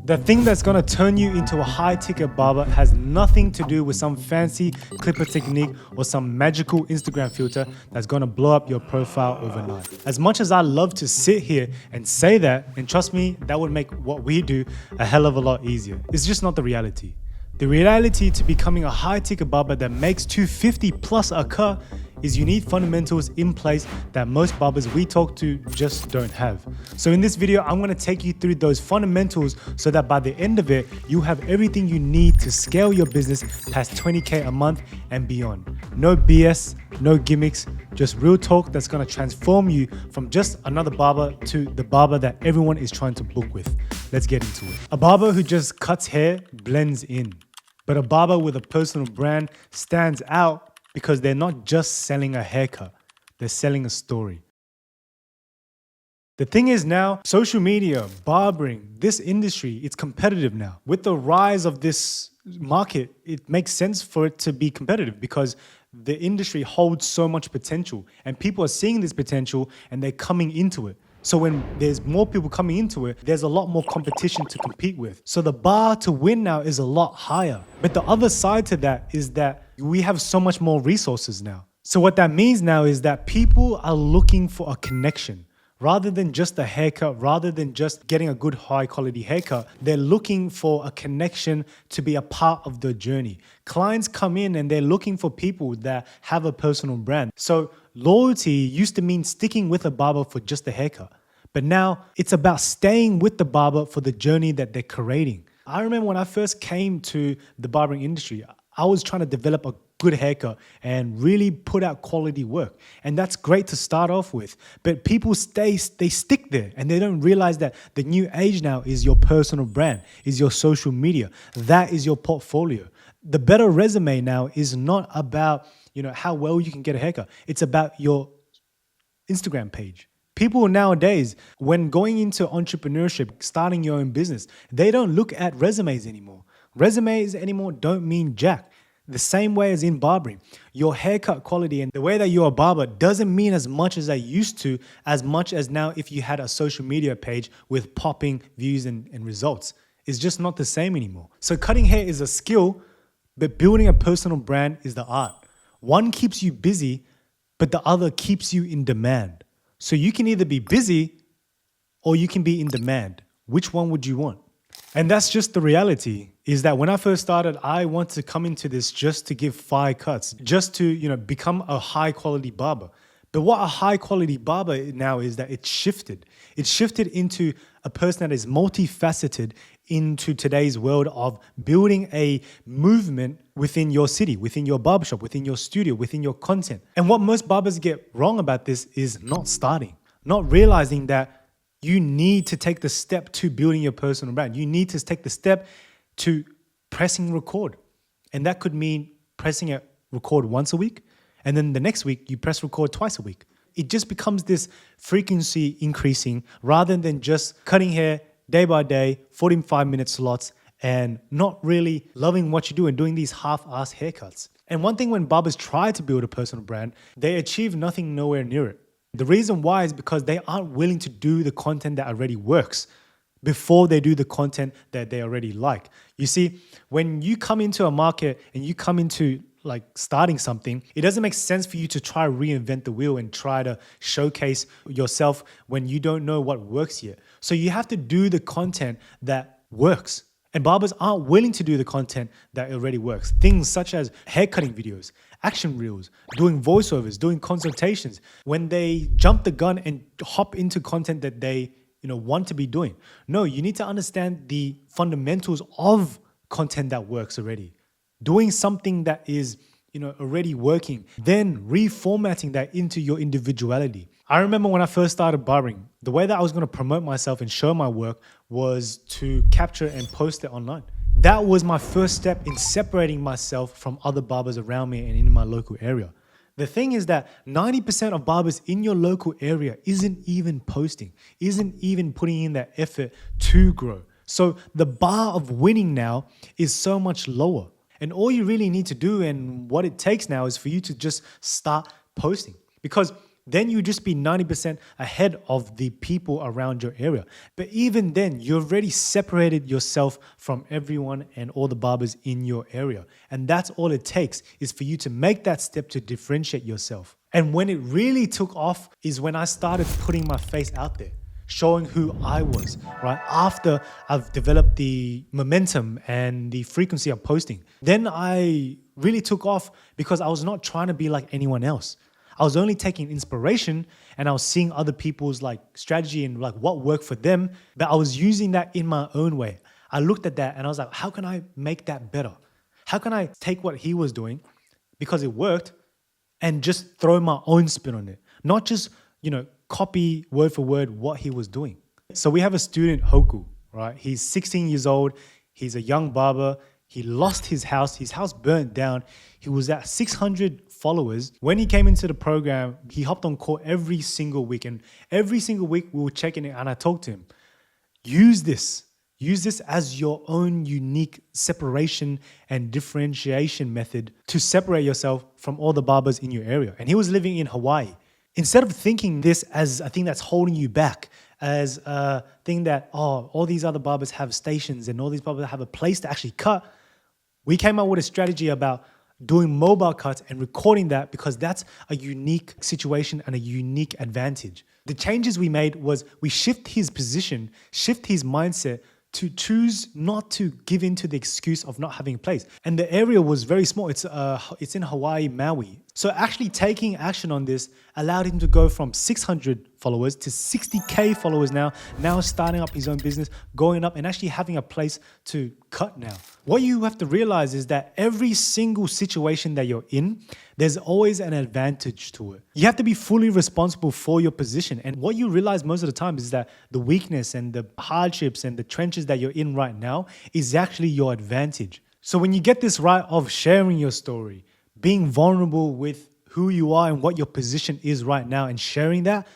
The thing that's gonna turn you into a high-ticket barber has nothing to do with some fancy clipper technique or some magical Instagram filter that's gonna blow up your profile overnight. As much as I love to sit here and say that, and trust me, that would make what we do a hell of a lot easier. It's just not the reality. The reality to becoming a high-ticket barber that makes $250 plus a cut is you need fundamentals in place that most barbers we talk to just don't have. So in this video, I'm gonna take you through those fundamentals so that by the end of it, you have everything you need to scale your business past 20K a month and beyond. No BS, no gimmicks, just real talk that's gonna transform you from just another barber to the barber that everyone is trying to book with. Let's get into it. A barber who just cuts hair blends in, but a barber with a personal brand stands out because they're not just selling a haircut, they're selling a story. The thing is now, social media, barbering, this industry, it's competitive now. With the rise of this market, it makes sense for it to be competitive because the industry holds so much potential and people are seeing this potential and they're coming into it. So when there's more people coming into it, there's a lot more competition to compete with. So the bar to win now is a lot higher. But the other side to that is that we have so much more resources now. So what that means now is that people are looking for a connection. Rather than just a haircut, rather than just getting a good high quality haircut, they're looking for a connection to be a part of the journey. Clients come in and they're looking for people that have a personal brand. So loyalty used to mean sticking with a barber for just a haircut. But now it's about staying with the barber for the journey that they're creating. I remember when I first came to the barbering industry, I was trying to develop a good haircut and really put out quality work. And that's great to start off with. But people they stick there and they don't realize that the new age now is your personal brand, is your social media. That is your portfolio. The better resume now is not about, how well you can get a haircut. It's about your Instagram page. People nowadays, when going into entrepreneurship, starting your own business, they don't look at resumes anymore. Resumes anymore don't mean jack. The same way as in barbering, your haircut quality and the way that you're a barber doesn't mean as much as they used to, as much as now if you had a social media page with popping views and results. It's just not the same anymore. So cutting hair is a skill, but building a personal brand is the art. One keeps you busy, but the other keeps you in demand. So you can either be busy or you can be in demand. Which one would you want? And that's just the reality, is that when I first started, I wanted to come into this just to give fire cuts, just to, become a high quality barber. But what a high quality barber now is that it's shifted. It's shifted into a person that is multifaceted into today's world of building a movement within your city, within your barbershop, within your studio, within your content. And what most barbers get wrong about this is not starting, not realizing that you need to take the step to building your personal brand. You need to take the step to pressing record. And that could mean pressing a record once a week. And then the next week, you press record twice a week. It just becomes this frequency increasing rather than just cutting hair day by day, 45-minute slots, and not really loving what you do and doing these half-assed haircuts. And one thing when barbers try to build a personal brand, they achieve nothing nowhere near it. The reason why is because they aren't willing to do the content that already works before they do the content that they already like. You see, when you come into a market and you come into starting something, it doesn't make sense for you to try to reinvent the wheel and try to showcase yourself when you don't know what works yet. So you have to do the content that works. And barbers aren't willing to do the content that already works. Things such as haircutting videos, action reels, doing voiceovers, doing consultations. When they jump the gun and hop into content that they want to be doing. No, you need to understand the fundamentals of content that works already. Doing something that is already working, then reformatting that into your individuality. I remember when I first started barbering, the way that I was going to promote myself and show my work was to capture and post it online. That was my first step in separating myself from other barbers around me and in my local area. The thing is that 90% of barbers in your local area isn't even posting, isn't even putting in that effort to grow. So the bar of winning now is so much lower. And all you really need to do and what it takes now is for you to just start posting. Because then you just be 90% ahead of the people around your area. But even then, you've already separated yourself from everyone and all the barbers in your area. And that's all it takes, is for you to make that step to differentiate yourself. And when it really took off is when I started putting my face out there, showing who I was, right? After I've developed the momentum and the frequency of posting, then I really took off because I was not trying to be like anyone else. I was only taking inspiration and I was seeing other people's like strategy and like what worked for them, but I was using that in my own way. I looked at that and I was like, how can I make that better? How can I take what he was doing because it worked and just throw my own spin on it? Not just, copy word for word what he was doing. So we have a student, Hoku, right? He's 16 years old. He's a young barber. He lost his house. His house burnt down. He was at 600 followers. When he came into the program, he hopped on call every single week. And every single week we were checking it and I talked to him, use this as your own unique separation and differentiation method to separate yourself from all the barbers in your area. And he was living in Hawaii. Instead of thinking this as a thing that's holding you back, as a thing that, all these other barbers have stations and all these barbers have a place to actually cut, we came up with a strategy about doing mobile cuts and recording that because that's a unique situation and a unique advantage. The changes we made was we shift his position, shift his mindset to choose not to give in to the excuse of not having a place. And the area was very small. It's in Hawaii, Maui. So actually taking action on this allowed him to go from 600 followers to 60K followers now starting up his own business, going up and actually having a place to cut now. What you have to realize is that every single situation that you're in, there's always an advantage to it. You have to be fully responsible for your position. And what you realize most of the time is that the weakness and the hardships and the trenches that you're in right now is actually your advantage. So when you get this right of sharing your story, being vulnerable with who you are and what your position is right now and sharing that,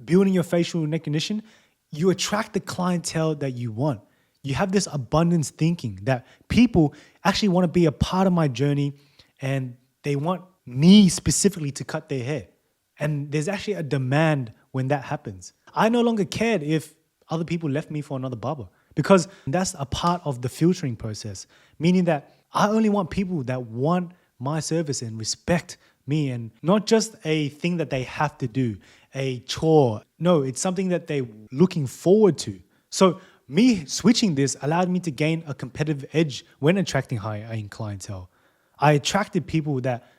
building your facial recognition, you attract the clientele that you want. You have this abundance thinking that people actually want to be a part of my journey and they want me specifically to cut their hair. And there's actually a demand when that happens. I no longer cared if other people left me for another barber because that's a part of the filtering process, meaning that I only want people that want my service and respect me, and not just a thing that they have to do, a chore. No, it's something that they're looking forward to. So me switching this allowed me to gain a competitive edge when attracting high-end clientele. I attracted people that,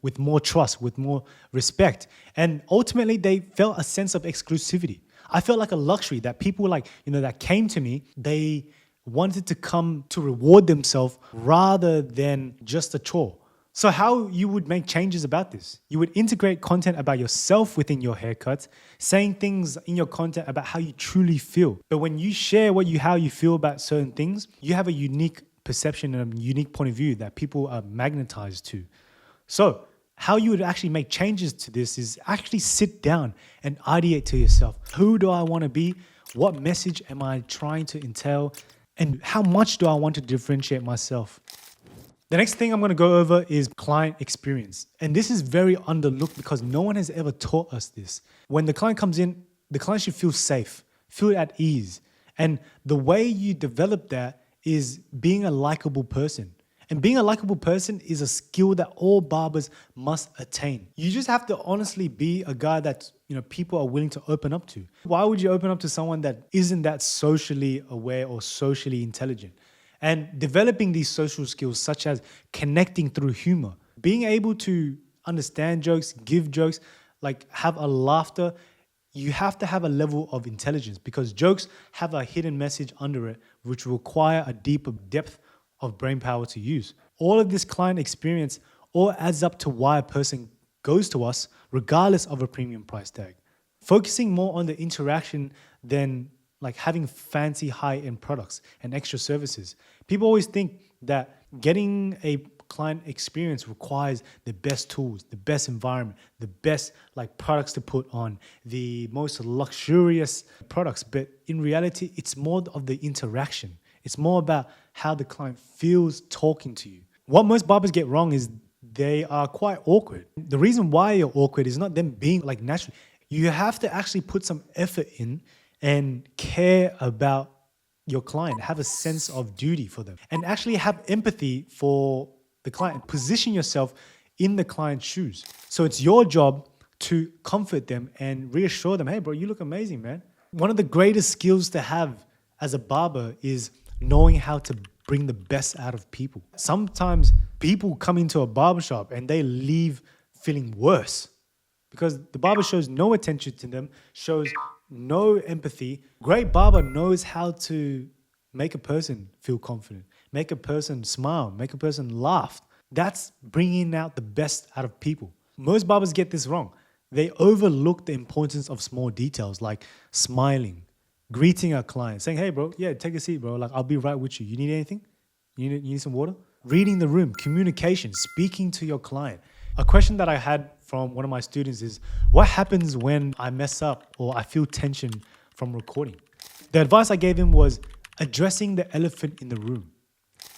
with more trust, with more respect, and ultimately they felt a sense of exclusivity. I felt like a luxury that people that came to me, they wanted to come to reward themselves rather than just a chore. So how you would make changes about this? You would integrate content about yourself within your haircuts, saying things in your content about how you truly feel. But when you share how you feel about certain things, you have a unique perception and a unique point of view that people are magnetized to. So how you would actually make changes to this is actually sit down and ideate to yourself. Who do I want to be? What message am I trying to entail? And how much do I want to differentiate myself? The next thing I'm going to go over is client experience. And this is very underlooked because no one has ever taught us this. When the client comes in, the client should feel safe, feel at ease. And the way you develop that is being a likable person. And being a likable person is a skill that all barbers must attain. You just have to honestly be a guy that people are willing to open up to. Why would you open up to someone that isn't that socially aware or socially intelligent? And developing these social skills such as connecting through humor, being able to understand jokes, give jokes, have a laughter, you have to have a level of intelligence because jokes have a hidden message under it which require a deeper depth of brain power to use. All of this client experience all adds up to why a person goes to us regardless of a premium price tag. Focusing more on the interaction than having fancy high-end products and extra services. People always think that getting a client experience requires the best tools, the best environment, the best products to put on, the most luxurious products. But in reality, it's more of the interaction. It's more about how the client feels talking to you. What most barbers get wrong is they are quite awkward. The reason why you're awkward is not them being like natural. You have to actually put some effort in and care about your client, have a sense of duty for them, and actually have empathy for the client. Position yourself in the client's shoes. So it's your job to comfort them and reassure them, hey, bro, you look amazing, man. One of the greatest skills to have as a barber is knowing how to bring the best out of people. Sometimes people come into a barbershop and they leave feeling worse because the barber shows no attention to them, shows no empathy. Great barber knows how to make a person feel confident, make a person smile, make a person laugh. That's bringing out the best out of people. Most barbers get this wrong. They overlook the importance of small details like smiling, greeting our client, saying, hey, bro, yeah, take a seat, bro. Like, I'll be right with you. You need anything? You need some water? Reading the room, communication, speaking to your client. A question that I had from one of my students is, what happens when I mess up or I feel tension from recording? The advice I gave him was addressing the elephant in the room.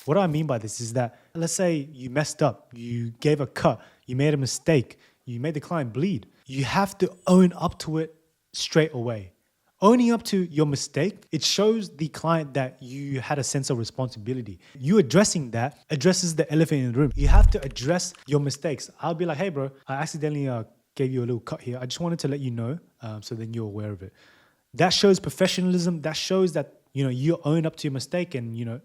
What do I mean by this is that, let's say you messed up, you gave a cut, you made a mistake, you made the client bleed. You have to own up to it straight away. Owning up to your mistake, it shows the client that you had a sense of responsibility. You addressing that addresses the elephant in the room. You have to address your mistakes. I'll be like, hey, bro, I accidentally gave you a little cut here. I just wanted to let you know so then you're aware of it. That shows professionalism. That shows that, you own up to your mistake and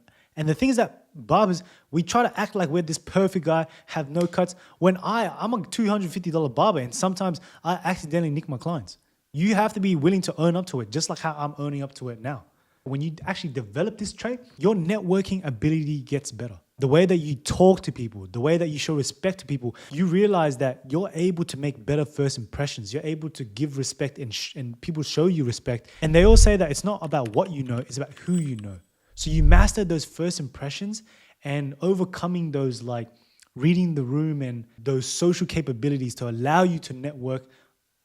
the thing is that barbers, we try to act like we're this perfect guy, have no cuts. When I'm a $250 barber and sometimes I accidentally nick my clients. You have to be willing to own up to it, just like how I'm owning up to it now. When you actually develop this trait, your networking ability gets better. The way that you talk to people, the way that you show respect to people, you realize that you're able to make better first impressions. You're able to give respect and people show you respect. And they all say that it's not about what you know, it's about who you know. So you master those first impressions and overcoming those like reading the room and those social capabilities to allow you to network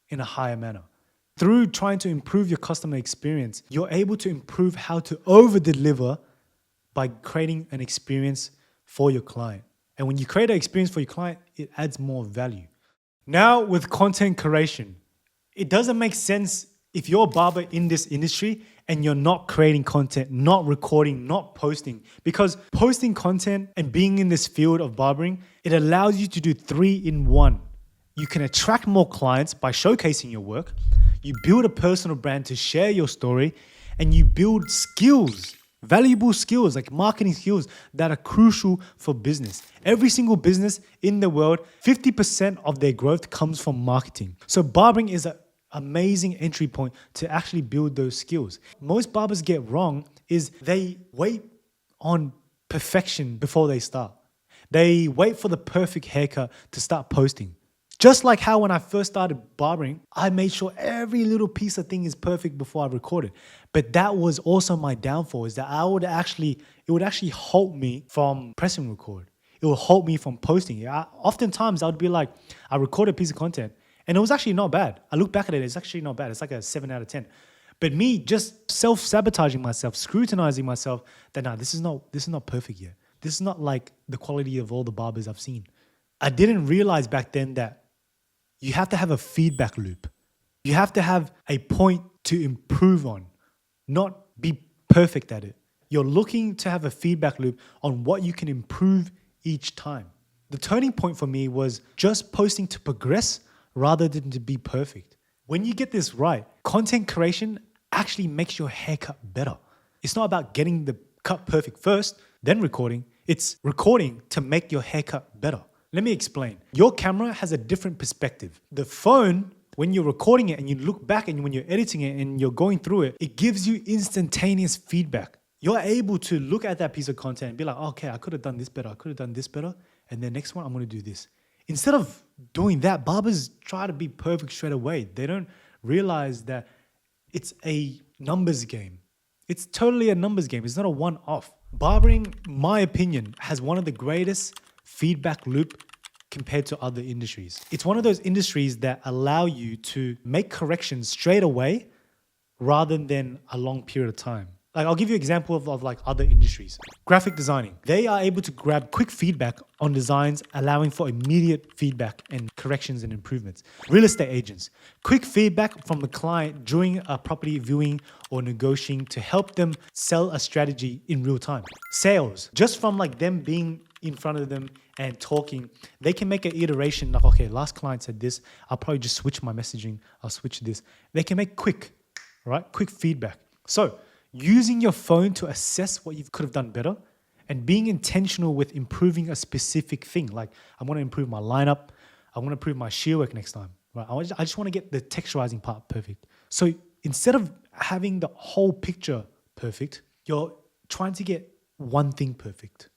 in a higher manner. Through trying to improve your customer experience, you're able to improve how to over-deliver by creating an experience for your client. And when you create an experience for your client, it adds more value. Now with content creation, it doesn't make sense if you're a barber in this industry and you're not creating content, not recording, not posting. Because posting content and being in this field of barbering, it allows you to do 3 in 1. You can attract more clients by showcasing your work. You build a personal brand to share your story, and you build skills, valuable skills like marketing skills that are crucial for business. Every single business in the world, 50% of their growth comes from marketing. So barbering is an amazing entry point to actually build those skills. Most barbers get wrong is they wait on perfection before they start. They wait for the perfect haircut to start posting. Just like how when I first started barbering, I made sure every little piece of thing is perfect before I recorded. But that was also my downfall, is that it would actually halt me from pressing record. It would halt me from posting it. Oftentimes I would be like, I record a piece of content and it was actually not bad. I look back at it, it's actually not bad. It's like a 7 out of 10. But me just self-sabotaging myself, scrutinizing myself that, nah, this is not perfect yet. This is not like the quality of all the barbers I've seen. I didn't realize back then that you have to have a feedback loop. You have to have a point to improve on, not be perfect at it. You're looking to have a feedback loop on what you can improve each time. The turning point for me was just posting to progress rather than to be perfect. When you get this right, content creation actually makes your haircut better. It's not about getting the cut perfect first, then recording. It's recording to make your haircut better. Let me explain. Your camera has a different perspective. The phone, when you're recording it and you look back and when you're editing it and you're going through it, it gives you instantaneous feedback. You're able to look at that piece of content and be like, okay, I could have done this better. I could have done this better. And the next one, I'm going to do this. Instead of doing that, barbers try to be perfect straight away. They don't realize that it's a numbers game. It's totally a numbers game. It's not a one-off. Barbering, my opinion, has one of the greatest feedback loop compared to other industries. It's one of those industries that allow you to make corrections straight away rather than a long period of time. Like I'll give you an example of like other industries. Graphic designing. They are able to grab quick feedback on designs, allowing for immediate feedback and corrections and improvements. Real estate agents. Quick feedback from the client during a property viewing or negotiating to help them sell a strategy in real time. Sales. Just from like them being in front of them and talking, they can make an iteration like, okay, last client said this. I'll probably just switch my messaging. I'll switch this. They can make quick feedback. So using your phone to assess what you could have done better and being intentional with improving a specific thing. Like I want to improve my lineup. I want to improve my shear work next time. Right? I just want to get the texturizing part perfect. So instead of having the whole picture perfect, you're trying to get one thing perfect.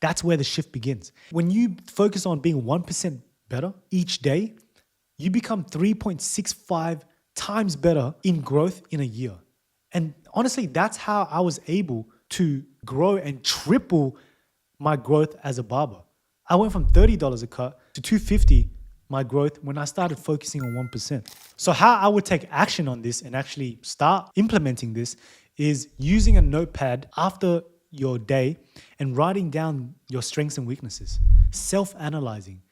That's where the shift begins. When you focus on being 1% better each day, you become 3.65 times better in growth in a year. And honestly, that's how I was able to grow and triple my growth as a barber. I went from $30 a cut to $250 my growth when I started focusing on 1%. So how I would take action on this and actually start implementing this is using a notepad after your day and writing down your strengths and weaknesses, self-analyzing,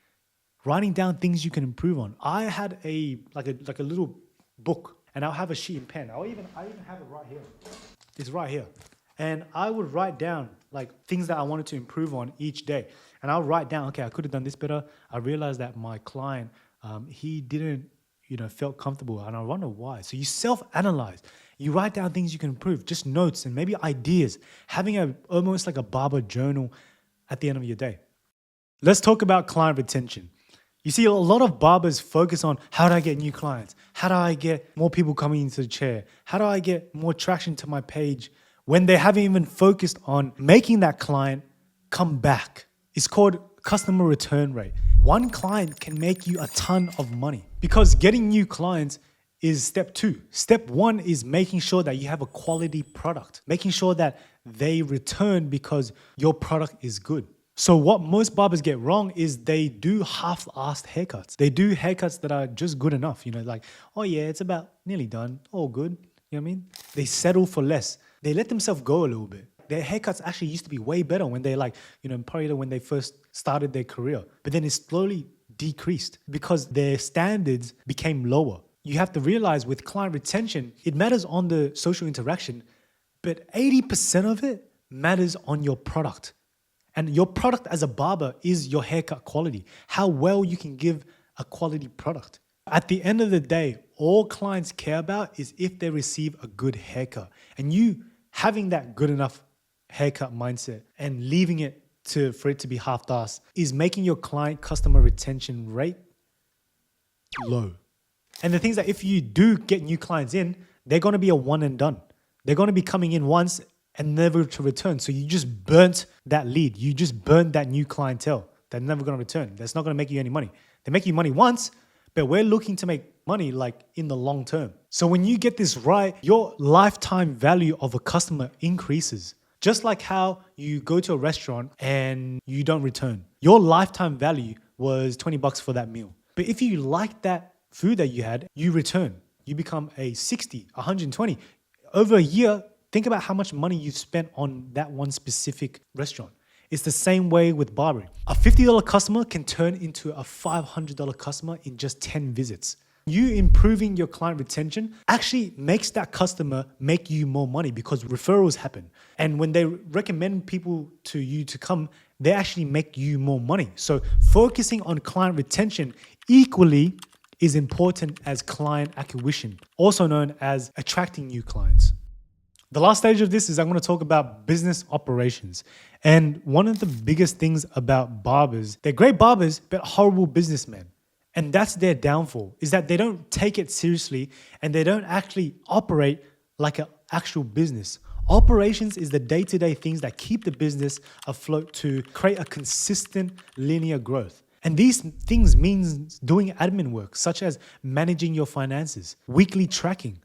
writing down things you can improve on. I had a little book, and I'll have a sheet and pen. I even have it right here. It's right here. And I would write down like things that I wanted to improve on each day. And I'll write down, okay, I could have done this better. I realized that my client, he didn't, felt comfortable. And I wonder why. So you self-analyze. You write down things you can improve, just notes and maybe ideas, having almost like a barber journal at the end of your day. Let's talk about client retention. You see, a lot of barbers focus on how do I get new clients? How do I get more people coming into the chair? How do I get more traction to my page when they haven't even focused on making that client come back? It's called customer return rate. One client can make you a ton of money because getting new clients is step 2. Step 1 is making sure that you have a quality product, making sure that they return because your product is good. So what most barbers get wrong is they do half-assed haircuts. They do haircuts that are just good enough, like, oh yeah, it's about nearly done, all good, you know what I mean? They settle for less. They let themselves go a little bit. Their haircuts actually used to be way better when they probably when they first started their career, but then it slowly decreased because their standards became lower. You have to realize with client retention, it matters on the social interaction, but 80% of it matters on your product. And your product as a barber is your haircut quality, how well you can give a quality product. At the end of the day, all clients care about is if they receive a good haircut. And you having that good enough haircut mindset and leaving it for it to be half-assed is making your client customer retention rate low. And the things that if you do get new clients in, they're going to be a one and done. They're going to be coming in once and never to return. So you just burnt that lead. You just burnt that new clientele. They're never going to return. That's not going to make you any money. They make you money once, but we're looking to make money like in the long term. So when you get this right, your lifetime value of a customer increases. Just like how you go to a restaurant and you don't return. Your lifetime value was $20 for that meal. But if you like that food that you had, you return. You become a 60, 120. Over a year, think about how much money you've spent on that one specific restaurant. It's the same way with barbering. A $50 customer can turn into a $500 customer in just 10 visits. You improving your client retention actually makes that customer make you more money because referrals happen. And when they recommend people to you to come, they actually make you more money. So focusing on client retention equally is important as client acquisition, also known as attracting new clients. The last stage of this is I'm going to talk about business operations. And one of the biggest things about barbers, they're great barbers, but horrible businessmen. And that's their downfall, is that they don't take it seriously and they don't actually operate like an actual business. Operations is the day-to-day things that keep the business afloat to create a consistent linear growth. And these things means doing admin work, such as managing your finances, weekly tracking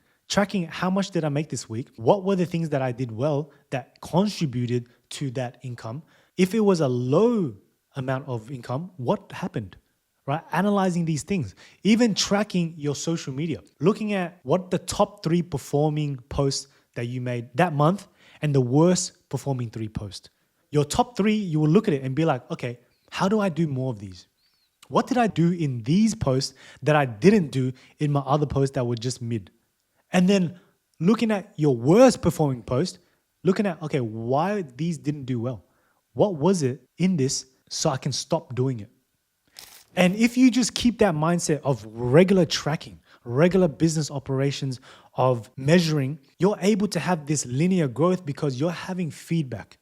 how much did I make this week? What were the things that I did well that contributed to that income? If it was a low amount of income, what happened? Right? Analyzing these things, even tracking your social media, looking at what the top 3 performing posts that you made that month and the worst performing 3 posts. Your top 3, you will look at it and be like, okay, how do I do more of these? What did I do in these posts that I didn't do in my other posts that were just mid? And then looking at your worst performing post, looking at, okay, why these didn't do well? What was it in this so I can stop doing it? And if you just keep that mindset of regular tracking, regular business operations, of measuring, you're able to have this linear growth because you're having feedback.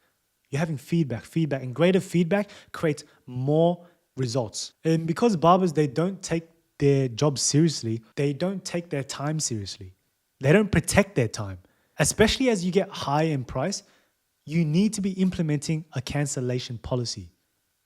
You're having feedback, and greater feedback creates more results. And because barbers, they don't take their job seriously, they don't take their time seriously. They don't protect their time. Especially as you get higher in price, you need to be implementing a cancellation policy.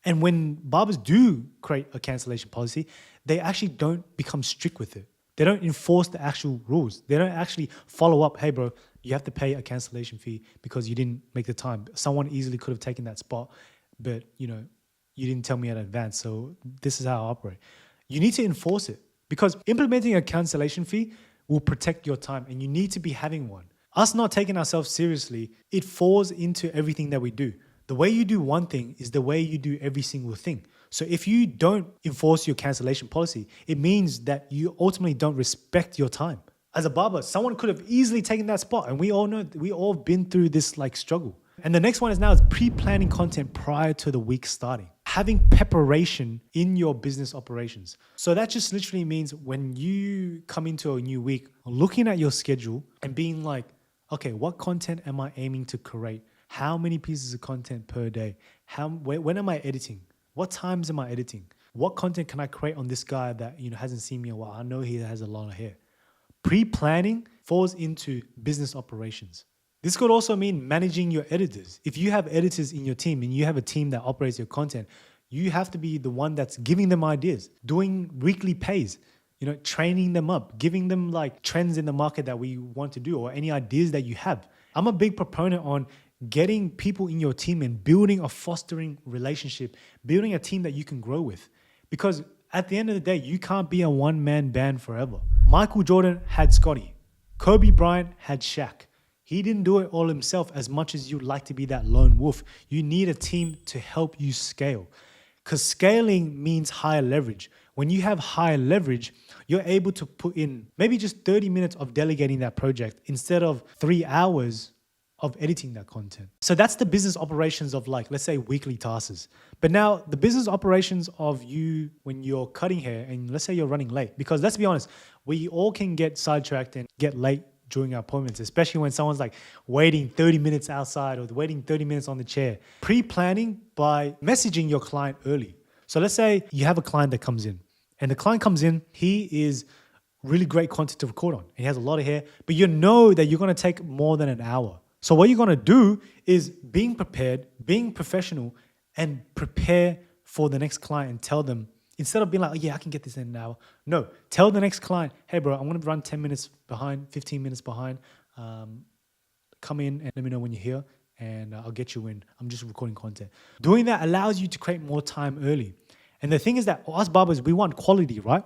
And when barbers do create a cancellation policy, they actually don't become strict with it. They don't enforce the actual rules. They don't actually follow up, hey bro, you have to pay a cancellation fee because you didn't make the time. Someone easily could have taken that spot, but you didn't tell me in advance. So this is how I operate. You need to enforce it because implementing a cancellation fee will protect your time and you need to be having one. Us not taking ourselves seriously, it falls into everything that we do. The way you do one thing is the way you do every single thing. So if you don't enforce your cancellation policy, it means that you ultimately don't respect your time. As a barber, someone could have easily taken that spot, and we all know, we all been through this like struggle. And the next one is pre-planning content prior to the week starting. Having preparation in your business operations. So that just literally means when you come into a new week, looking at your schedule and being like, okay, what content am I aiming to create? How many pieces of content per day? When am I editing? What times am I editing? What content can I create on this guy that hasn't seen me in a while? I know he has a lot of hair. Pre-planning falls into business operations. This could also mean managing your editors. If you have editors in your team and you have a team that operates your content, you have to be the one that's giving them ideas, doing weekly pays, training them up, giving them like trends in the market that we want to do or any ideas that you have. I'm a big proponent on getting people in your team and building a fostering relationship, building a team that you can grow with. Because at the end of the day, you can't be a one-man band forever. Michael Jordan had Scottie. Kobe Bryant had Shaq. He didn't do it all himself as much as you'd like to be that lone wolf. You need a team to help you scale. Because scaling means higher leverage. When you have higher leverage, you're able to put in maybe just 30 minutes of delegating that project instead of 3 hours of editing that content. So that's the business operations of let's say weekly tasks. But now the business operations of you when you're cutting hair and let's say you're running late, because let's be honest, we all can get sidetracked and get late during our appointments, especially when someone's waiting 30 minutes outside or waiting 30 minutes on the chair. Pre-planning by messaging your client early. So let's say you have a client that comes in and the client comes in, he is really great content to record on and he has a lot of hair, but you know that you're going to take more than an hour. So what you're going to do is being prepared, being professional, and prepare for the next client and tell them, instead of being like, oh, yeah, I can get this in an hour. No, tell the next client, hey, bro, I'm going to run 10 minutes behind, 15 minutes behind. Come in and let me know when you're here and I'll get you in. I'm just recording content. Doing that allows you to create more time early. And the thing is that us barbers, we want quality, right?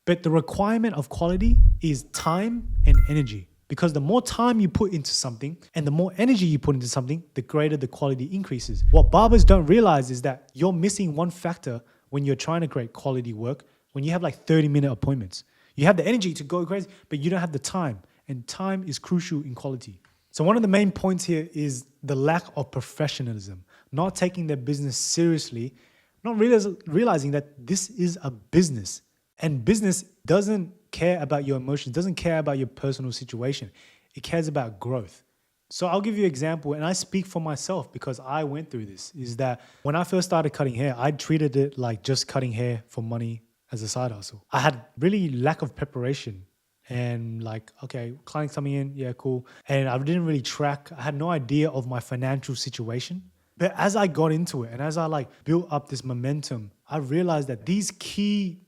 But the requirement of quality is time and energy. Because the more time you put into something and the more energy you put into something, the greater the quality increases. What barbers don't realize is that you're missing one factor when you're trying to create quality work, when you have 30-minute appointments. You have the energy to go crazy, but you don't have the time. And time is crucial in quality. So one of the main points here is the lack of professionalism, not taking their business seriously, not realizing that this is a business. And business doesn't care about your emotions, doesn't care about your personal situation. It cares about growth. So I'll give you an example, and I speak for myself because I went through this, is that when I first started cutting hair, I treated it like just cutting hair for money as a side hustle. I had really lack of preparation and okay, clients coming in, yeah, cool. And I didn't really track. I had no idea of my financial situation. But as I got into it and as I built up this momentum, I realized that these key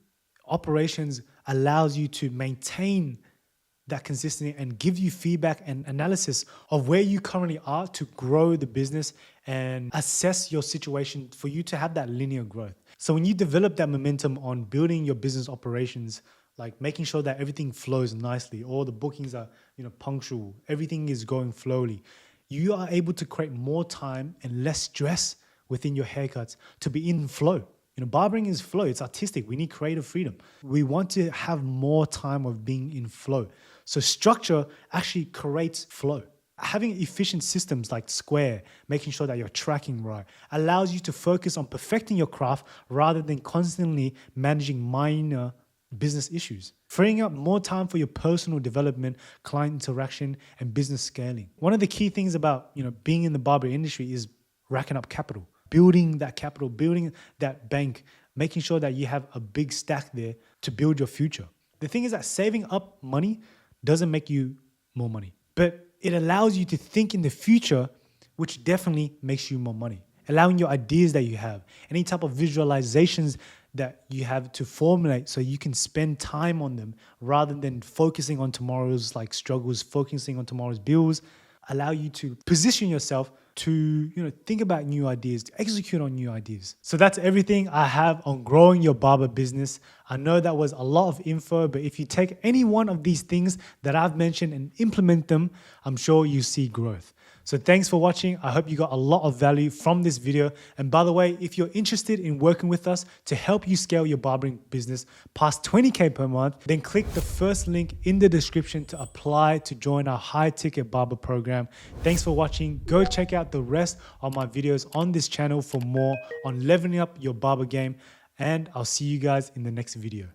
operations allows you to maintain that consistency and give you feedback and analysis of where you currently are to grow the business and assess your situation for you to have that linear growth. So when you develop that momentum on building your business operations, making sure that everything flows nicely, all the bookings are punctual, everything is going slowly, you are able to create more time and less stress within your haircuts to be in flow. Barbering is flow. It's artistic. We need creative freedom. We want to have more time of being in flow. So structure actually creates flow. Having efficient systems like Square, making sure that you're tracking right, allows you to focus on perfecting your craft rather than constantly managing minor business issues, freeing up more time for your personal development, client interaction, and business scaling. One of the key things about being in the barber industry is racking up capital, building that capital, building that bank, making sure that you have a big stack there to build your future. The thing is that saving up money doesn't make you more money, but it allows you to think in the future, which definitely makes you more money. Allowing your ideas that you have, any type of visualizations that you have to formulate so you can spend time on them rather than focusing on tomorrow's struggles, focusing on tomorrow's bills, allow you to position yourself to think about new ideas, to execute on new ideas. So that's everything I have on growing your barber business. I know that was a lot of info, but if you take any one of these things that I've mentioned and implement them, I'm sure you see growth. So thanks for watching. I hope you got a lot of value from this video. And by the way, if you're interested in working with us to help you scale your barbering business past 20K per month, then click the first link in the description to apply to join our high ticket barber program. Thanks for watching. Go check out the rest of my videos on this channel for more on leveling up your barber game. And I'll see you guys in the next video.